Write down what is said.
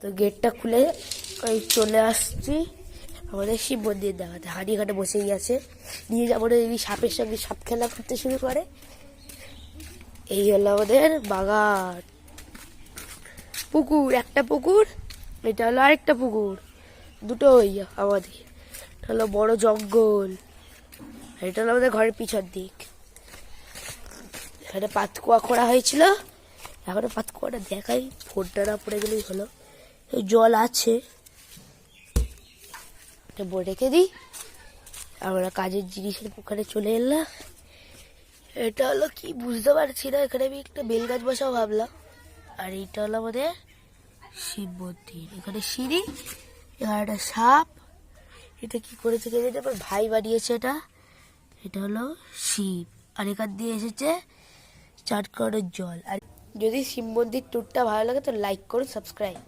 তো গেটটা খুলে ওই চলে আসছি আমাদের শিব মন্দির দেখাতে। হাঁড়ি ঘাটে বসেই আছে, নিয়ে যাবো এই সাপের সঙ্গে সাপ খেলা করতে শুরু করে। এই হলো আমাদের বাগান, পুকুর, একটা পুকুর, এটা হলো আরেকটা পুকুর, দুটোই আমাদের। এটা হলো বড় জঙ্গল, এটা হলো আমাদের ঘরের পিছন দিক। এখানে পাতকুয়া করা হয়েছিল, এখনো পাতকুয়াটা দেখাই, ফোনটা না পড়ে গেলেই হলো। জল আছে, এটা বলে রেখে দিই। আমরা কাজের জিনিসের ওখানে চলে এলাম। এটা হলো কি বুঝতে পারছি না, এখানে আমি একটা বেল গাছ বসাও ভাবলাম। আর এইটা হলো আমাদের শিব মন্দির, এখানে সিঁড়ি, এখানে একটা সাপ, এটা কি করেছে কে জানে, আমার ভাই বানিয়েছে এটা। এটা হলো শিব, আর এখান দিয়ে এসেছে চাটকড়ের জল। আর যদি শিব মন্দির ট্যুরটা ভালো লাগে তো লাইক করুন, সাবস্ক্রাইব।